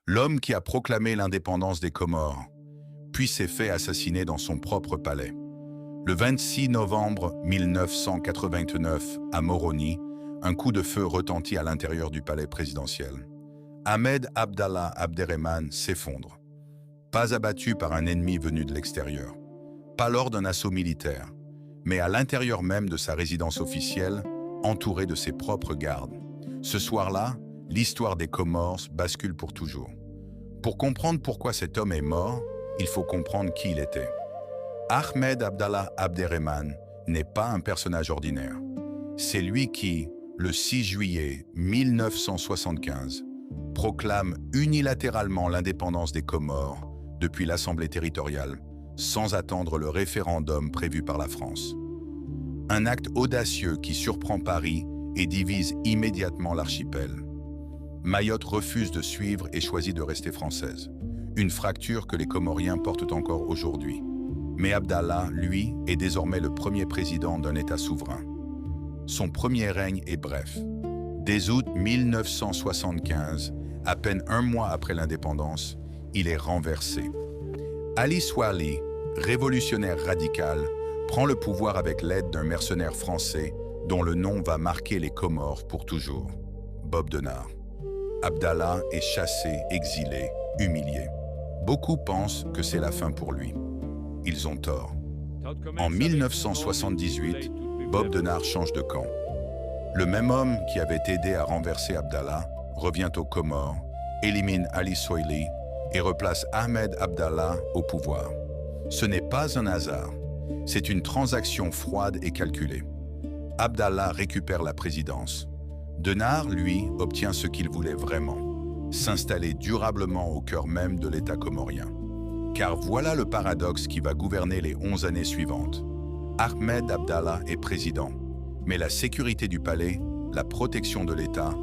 l'homme qui a proclamé l'indépendance des Comores, puis s'est fait assassiner dans son propre palais. Le 26 novembre 1989, à Moroni, un coup de feu retentit à l'intérieur du palais présidentiel. Ahmed Abdallah Abderrahmane s'effondre. Pas abattu par un ennemi venu de l'extérieur, pas lors d'un assaut militaire, mais à l'intérieur même de sa résidence officielle, entouré de ses propres gardes. Ce soir-là, l'histoire des Comores bascule pour toujours. Pour comprendre pourquoi cet homme est mort, il faut comprendre qui il était. Ahmed Abdallah Abderrahmane n'est pas un personnage ordinaire. C'est lui qui, le 6 juillet 1975, proclame unilatéralement l'indépendance des Comores depuis l'Assemblée territoriale, sans attendre le référendum prévu par la France. Un acte audacieux qui surprend Paris et divise immédiatement l'archipel. Mayotte refuse de suivre et choisit de rester française. Une fracture que les Comoriens portent encore aujourd'hui. Mais Abdallah, lui, est désormais le premier président d'un État souverain. Son premier règne est bref. Dès août 1975, à peine un mois après l'indépendance, il est renversé. Ali Swali, révolutionnaire radical, prend le pouvoir avec l'aide d'un mercenaire français dont le nom va marquer les Comores pour toujours, Bob Denard. Abdallah est chassé, exilé, humilié. Beaucoup pensent que c'est la fin pour lui. Ils ont tort. En 1978, Bob Denard change de camp. Le même homme qui avait aidé à renverser Abdallah revient aux Comores, élimine Ali Swali et replace Ahmed Abdallah au pouvoir. Ce n'est pas un hasard, c'est une transaction froide et calculée. Abdallah récupère la présidence. Denard, lui, obtient ce qu'il voulait vraiment, s'installer durablement au cœur même de l'État comorien. Car voilà le paradoxe qui va gouverner les 11 années suivantes. Ahmed Abdallah est président, mais la sécurité du palais, la protection de l'État,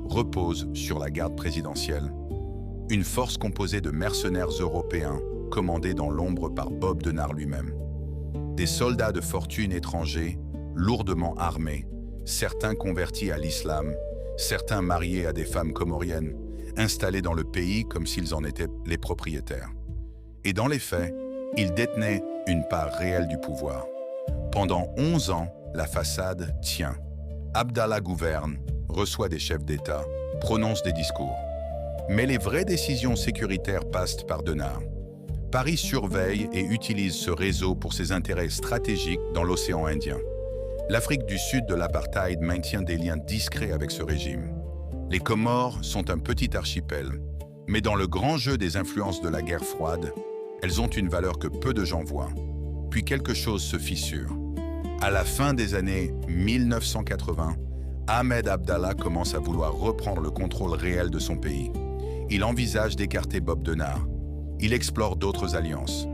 repose sur la garde présidentielle. Une force composée de mercenaires européens, commandés dans l'ombre par Bob Denard lui-même. Des soldats de fortune étrangers, lourdement armés, certains convertis à l'islam, certains mariés à des femmes comoriennes, installés dans le pays comme s'ils en étaient les propriétaires. Et dans les faits, ils détenaient une part réelle du pouvoir. Pendant 11 ans, la façade tient. Abdallah gouverne, reçoit des chefs d'État, prononce des discours. Mais les vraies décisions sécuritaires passent par Denard. Paris surveille et utilise ce réseau pour ses intérêts stratégiques dans l'océan Indien. L'Afrique du Sud de l'apartheid maintient des liens discrets avec ce régime. Les Comores sont un petit archipel, mais dans le grand jeu des influences de la guerre froide, elles ont une valeur que peu de gens voient. Puis quelque chose se fissure. À la fin des années 1980, Ahmed Abdallah commence à vouloir reprendre le contrôle réel de son pays. Il envisage d'écarter Bob Denard. Il explore d'autres alliances.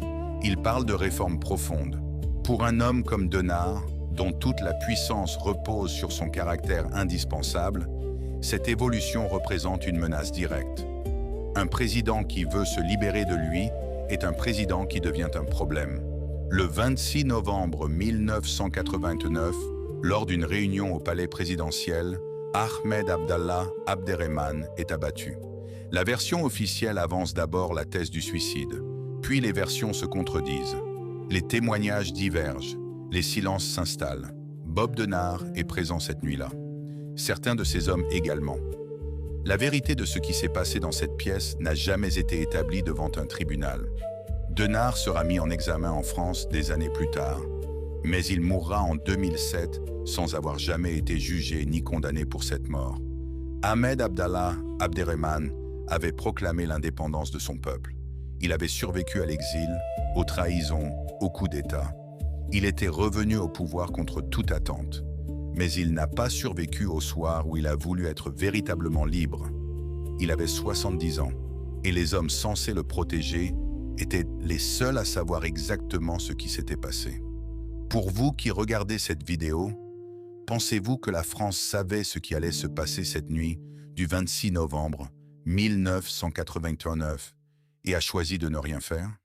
Il parle de réformes profondes. Pour un homme comme Denard, dont toute la puissance repose sur son caractère indispensable, cette évolution représente une menace directe. Un président qui veut se libérer de lui est un président qui devient un problème. Le 26 novembre 1989, lors d'une réunion au palais présidentiel, Ahmed Abdallah Abderrahmane est abattu. La version officielle avance d'abord la thèse du suicide, puis les versions se contredisent. Les témoignages divergent. Les silences s'installent. Bob Denard est présent cette nuit-là. Certains de ses hommes également. La vérité de ce qui s'est passé dans cette pièce n'a jamais été établie devant un tribunal. Denard sera mis en examen en France des années plus tard, mais il mourra en 2007 sans avoir jamais été jugé ni condamné pour cette mort. Ahmed Abdallah Abderrahmane avait proclamé l'indépendance de son peuple. Il avait survécu à l'exil, aux trahisons, aux coups d'État. Il était revenu au pouvoir contre toute attente, mais il n'a pas survécu au soir où il a voulu être véritablement libre. Il avait 70 ans, et les hommes censés le protéger étaient les seuls à savoir exactement ce qui s'était passé. Pour vous qui regardez cette vidéo, pensez-vous que la France savait ce qui allait se passer cette nuit du 26 novembre 1989 et a choisi de ne rien faire?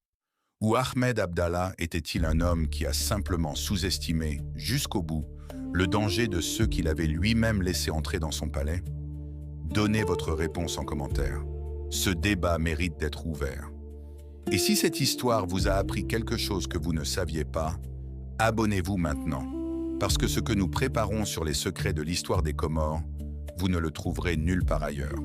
Ou Ahmed Abdallah était-il un homme qui a simplement sous-estimé, jusqu'au bout, le danger de ceux qu'il avait lui-même laissé entrer dans son palais? Donnez votre réponse en commentaire. Ce débat mérite d'être ouvert. Et si cette histoire vous a appris quelque chose que vous ne saviez pas, abonnez-vous maintenant, parce que ce que nous préparons sur les secrets de l'histoire des Comores, vous ne le trouverez nulle part ailleurs.